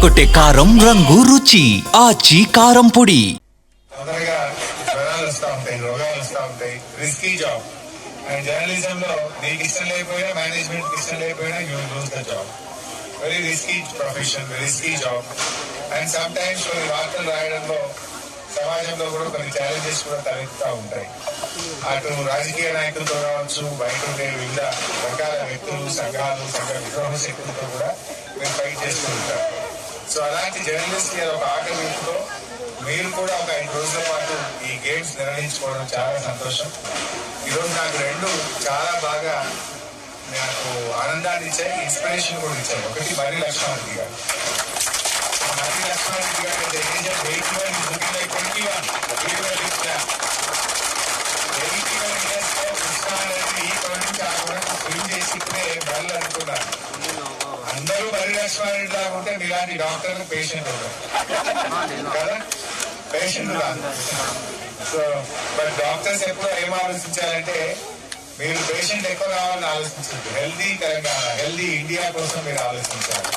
కొట్టే కారం రంగు రుచి ఆచి కారం పొడి. తొందరగా జ్వరాలు వస్తూ ఉంటాయి, రోగాలు వస్తూ ఉంటాయి. Risky job. అండ్ జర్నలిజం లో నీకు ఇష్టం లేకపోయినా, మేనేజ్మెంట్ ఇష్టం లేకపోయినా you lose the job. Very risky profession, risky job. And some times కొన్ని వార్తలు రాయడంలో సమాజంలో కూడా కొన్ని ఛాలెంజెస్ కూడా తలెత్తుతూ ఉంటాయి. అటు రాజకీయ నాయకులతో కావచ్చు, బయట ఉండే వివిధ రకాల వ్యక్తులు, సంఘాలు, సంఘ విద్రోహ శక్తులతో కూడా మీరు ఫైట్ చేస్తూ ఉంటారు. సో అలాంటి జర్నలిస్ట్ ఒక ఆటవితో మీరు కూడా ఒక 5 రోజుల పాటు ఈ గేమ్స్ నిర్వహించుకోవడం చాలా సంతోషం. ఈరోజు నాకు రెండు చాలా బాగా నాకు ఆనందాన్ని ఇచ్చాయి, ఇన్స్పిరేషన్ కూడా ఇచ్చాయి. ఒకటి మర్రి లక్ష్మణరెడ్డి గారు. మర్రి లక్ష్మణరెడ్డి గారు at the age of 81 is looking like 21. కృష్ణానది ఈ కొన నుంచి ఆ కొనకు స్విమ్ చేసి ఇప్పుడే బళ్ళు అనుకున్నారు. అందరూ మర్రి లక్ష్మణరెడ్డి లాగా ఉంటే మీలాంటి డాక్టర్లు పేషెంట్ ఉంటారు కదా, పేషెంట్ కాదు. సో బట్ డాక్టర్స్ ఎప్పుడు ఏం ఆలోచించాలంటే మీరు పేషెంట్ ఎక్కువ కావాలని ఆలోచించండి. హెల్దీ తెలంగాణ, హెల్దీ ఇండియా కోసం మీరు ఆలోచించాలి.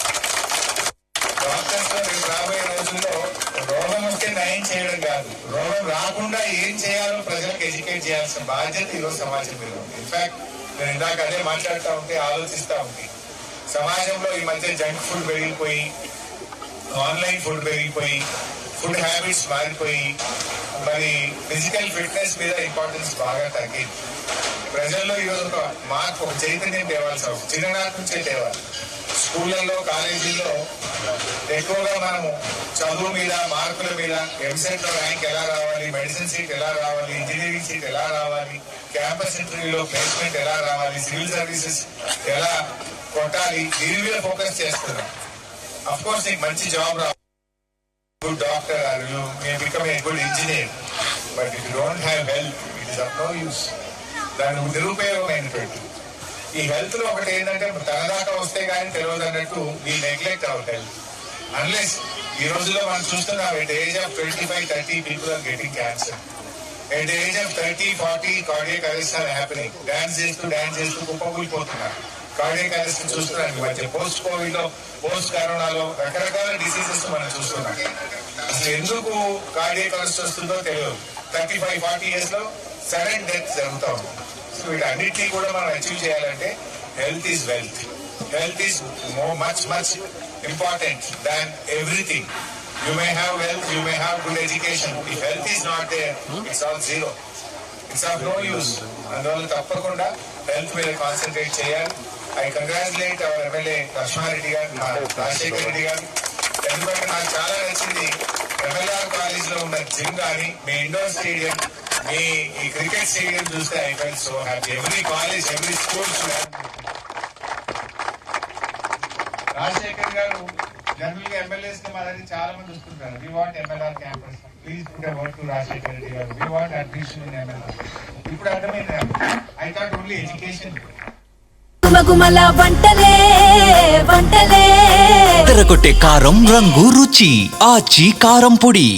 డాక్టర్స్ లో మీరు రాబోయే రోజుల్లో రోగం వస్తే నయం చేయడం కాదు, రోగం రాకుండా ఏం చేయాలో ప్రజలకు ఎడ్యుకేట్ చేయాల్సిన బాధ్యత ఈరోజు సమాజం మీద ఉంది. ఇన్ఫాక్ట్ నేను ఇందాక అదే మాట్లాడుతూ ఉంటే ఆలోచిస్తూ ఉంటే సమాజంలో ఈ మధ్య జంక్ ఫుడ్ పెరిగిపోయి, ఆన్లైన్ ఫుడ్ పెరిగిపోయి, ఫుడ్ హ్యాబిట్స్ మారిపోయి, మరి ఫిజికల్ ఫిట్నెస్ మీద ఇంపార్టెన్స్ బాగా తగ్గింది. ప్రజల్లో ఈరోజు ఒక మార్పు, ఒక చైతన్యం తేవాల్సి అవసరం, చిన్ననాటి నుంచే తేవాలి. స్కూళ్ళల్లో, కాలేజీల్లో ఎక్కువగా మనము చదువు మీద, మార్కుల మీద, ఎంసెట్ లో ర్యాంక్ ఎలా రావాలి, మెడిసిన్ సీట్ ఎలా రావాలి, ఇంజనీరింగ్ సీట్ ఎలా రావాలి, క్యాంపస్ ఇంటర్వ్యూలో ప్లేస్మెంట్ ఎలా రావాలి, సివిల్ సర్వీసెస్ ఎలా కొట్టాలి, దీని మీద ఫోకస్ చేస్తున్నాం. అఫ్ కోర్స్ నీకు మంచి జాబ్ రావాలి, good doctor, you may become a good engineer, but if you don't have health it is of no use. దాని నిరుపయోగమైనటువంటి ఈ హెల్త్ లో ఒకటి ఏంటంటే తనదాకా వస్తే కానీ తెలియదు అన్నట్టు we neglect our health. Unless ఈ రోజుల్లో మనం చూస్తున్నాం at age of 25-30 people are getting cancer. At age of 30-40 cardiac arrest are happening. Dance చేస్తూ కుప్పకూలిపోతున్నారు. కార్డియక్ అరెస్ట్ చూస్తున్నాం ఈ మధ్య. పోస్ట్ కోవిడ్ లో, పోస్ట్ కరోనాలో రకరకాల డిసీజెస్ మనం చూస్తున్నాం. అసలు ఎందుకు కార్డియక్ అరెస్ట్ వస్తుందో తెలియదు. 35-40 ఇయర్స్ లో సడన్ డెత్ జరుగుతూ ఉంది. సో వీటన్నిటినీ కూడా మనం అచీవ్ చేయాలంటే health is wealth. Health is much important than everything. You may have wealth, you may have good education. If health is not there, it's all zero. It's of no use. అందువల్ల తప్పకుండా health మీద concentrate చేయాలి. I congratulate our MLA Laxma Reddy గారు, రాజశేఖర్ రెడ్డి గారు. ఎందుకంటే నాకు చాలా నచ్చింది ఎంఎల్ఆర్ కాలేజ్ లో ఉన్న జిమ్ కానీ, మీ ఇండోర్ స్టేడియం, మీ ఈ క్రికెట్ స్టేడియం చూస్తే I felt so happy. Every college, every school Rajasekhar గారు జనరల్ గా ఎమ్మెల్యేస్ కి మా దగ్గర చాలా మంది వస్తుంటారు. We want MLR campus, please put a word to Rajasekhar Reddy గారు, we want admission in MLR. ఇప్పుడు అర్థమైంది. I thought only education. తెరకొట్టే కారం రంగు రుచి ఆచి కారం పొడి.